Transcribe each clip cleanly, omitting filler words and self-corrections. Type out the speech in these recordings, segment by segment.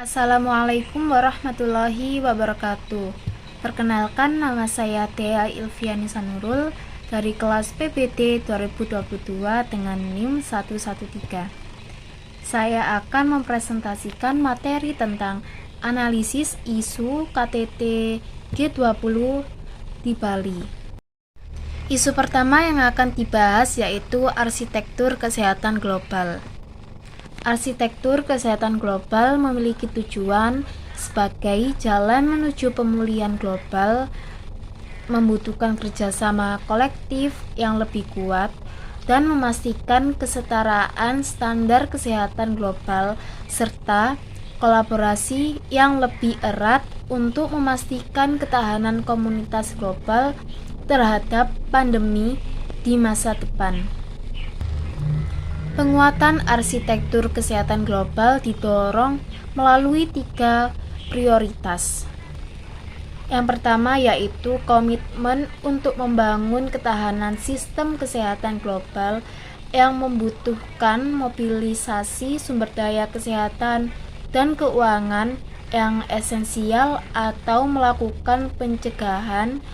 Assalamualaikum warahmatullahi wabarakatuh. Perkenalkan, nama saya Thea Ilviani Sanurul dari kelas PPT 2022 dengan NIM 113. Saya akan mempresentasikan materi tentang analisis isu KTT G20 di Bali. Isu pertama yang akan dibahas yaitu arsitektur kesehatan global. Arsitektur kesehatan global memiliki tujuan sebagai jalan menuju pemulihan global, membutuhkan kerjasama kolektif yang lebih kuat, dan memastikan kesetaraan standar kesehatan global serta kolaborasi yang lebih erat untuk memastikan ketahanan komunitas global terhadap pandemi di masa depan. Penguatan arsitektur kesehatan global didorong melalui 3 prioritas. Yang pertama yaitu komitmen untuk membangun ketahanan sistem kesehatan global yang membutuhkan mobilisasi sumber daya kesehatan dan keuangan yang esensial atau melakukan pencegahan,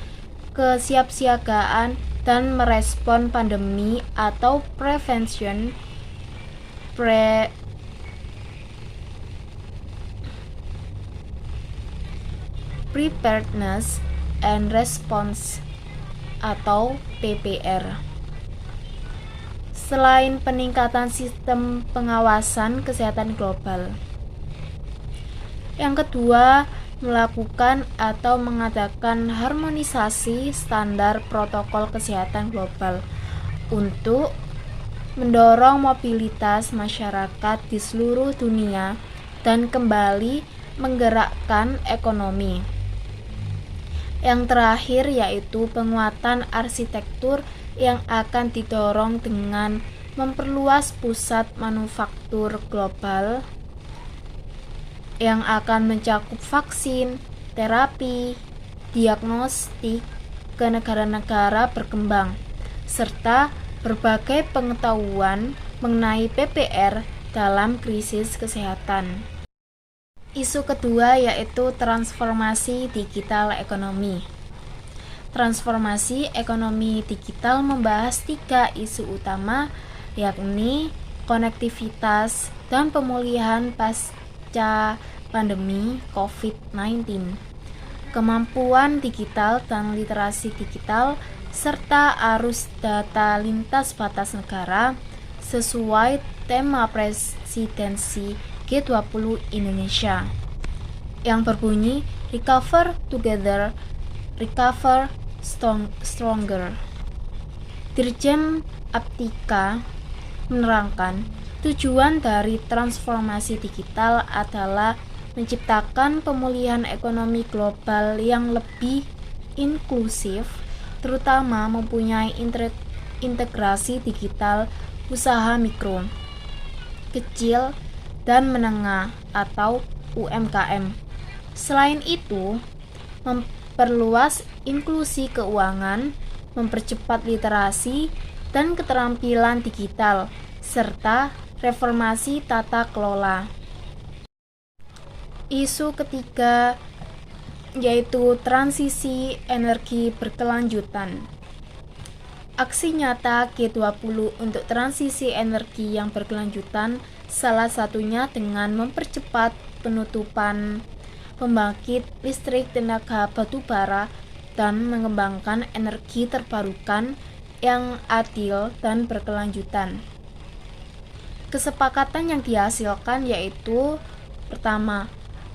kesiapsiagaan, dan merespon pandemi atau prevention Preparedness and Response atau PPR. Selain peningkatan sistem pengawasan kesehatan global. Yang kedua, melakukan atau mengadakan harmonisasi standar protokol kesehatan global untuk mendorong mobilitas masyarakat di seluruh dunia dan kembali menggerakkan ekonomi. Yang terakhir yaitu penguatan arsitektur yang akan didorong dengan memperluas pusat manufaktur global yang akan mencakup vaksin, terapi, diagnostik ke negara-negara berkembang, serta berbagai pengetahuan mengenai PPR dalam krisis kesehatan. Isu kedua yaitu transformasi digital ekonomi. Transformasi ekonomi digital membahas 3 isu utama, yakni konektivitas dan pemulihan pasca pandemi COVID-19, kemampuan digital dan literasi digital, serta arus data lintas batas negara sesuai tema presidensi G20 Indonesia yang berbunyi Recover Together, Recover Stronger. Dirjen Aptika menerangkan tujuan dari transformasi digital adalah menciptakan pemulihan ekonomi global yang lebih inklusif, terutama mempunyai integrasi digital usaha mikro, kecil, dan menengah atau UMKM. Selain itu, memperluas inklusi keuangan, mempercepat literasi dan keterampilan digital, serta reformasi tata kelola. Isu ketiga yaitu transisi energi berkelanjutan. Aksi nyata G20 untuk transisi energi yang berkelanjutan salah satunya dengan mempercepat penutupan pembangkit listrik tenaga batu bara dan mengembangkan energi terbarukan yang adil dan berkelanjutan. Kesepakatan yang dihasilkan yaitu pertama,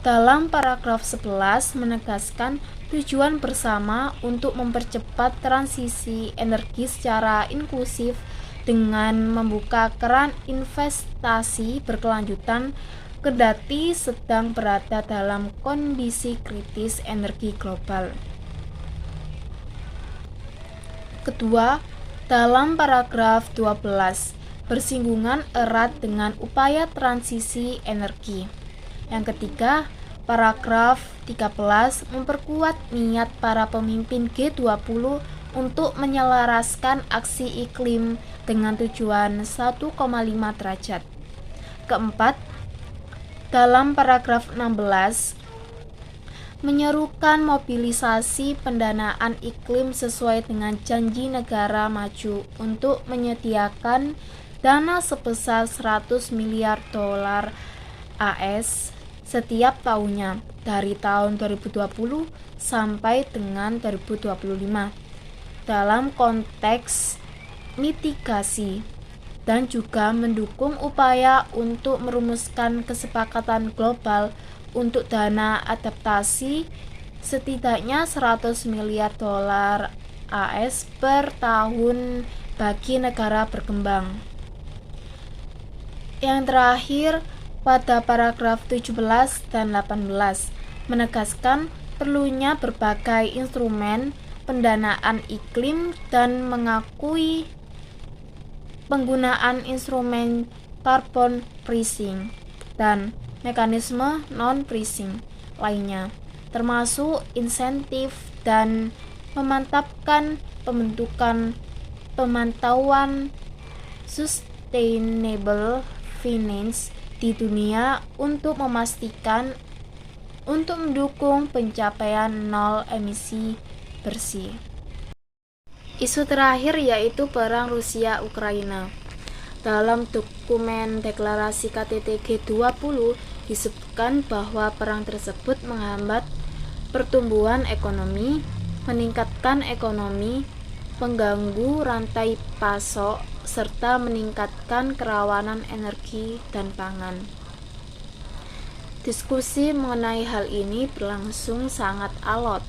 dalam paragraf 11 menegaskan tujuan bersama untuk mempercepat transisi energi secara inklusif dengan membuka keran investasi berkelanjutan kendati sedang berada dalam kondisi kritis energi global. Kedua, dalam paragraf 12 bersinggungan erat dengan upaya transisi energi. Yang ketiga, paragraf 13 memperkuat niat para pemimpin G20 untuk menyelaraskan aksi iklim dengan tujuan 1,5 derajat. Keempat, dalam paragraf 16 menyerukan mobilisasi pendanaan iklim sesuai dengan janji negara maju untuk menyediakan dana sebesar 100 miliar dolar AS setiap tahunnya dari tahun 2020 sampai dengan 2025 dalam konteks mitigasi dan juga mendukung upaya untuk merumuskan kesepakatan global untuk dana adaptasi setidaknya 100 miliar dolar AS per tahun bagi negara berkembang. Yang terakhir, pada paragraf 17 dan 18 menegaskan perlunya berbagai instrumen pendanaan iklim dan mengakui penggunaan instrumen carbon pricing dan mekanisme non-pricing lainnya, termasuk insentif dan memantapkan pembentukan pemantauan sustainable finance di dunia untuk mendukung pencapaian nol emisi bersih. Isu terakhir yaitu perang Rusia-Ukraina. Dalam dokumen deklarasi KTT G20 disebutkan bahwa perang tersebut menghambat pertumbuhan ekonomi, meningkatkan ekonomi, mengganggu rantai pasok, serta meningkatkan kerawanan energi dan pangan. Diskusi mengenai hal ini berlangsung sangat alot,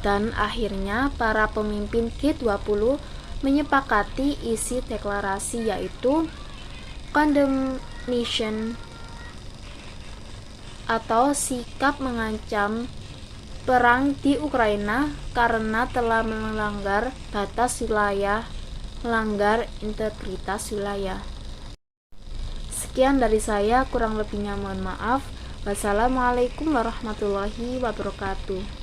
dan akhirnya para pemimpin G20 menyepakati isi deklarasi yaitu condemnation atau sikap mengancam perang di Ukraina karena telah melanggar batas wilayah, melanggar integritas wilayah. Sekian dari saya, kurang lebihnya mohon maaf. Wassalamualaikum warahmatullahi wabarakatuh.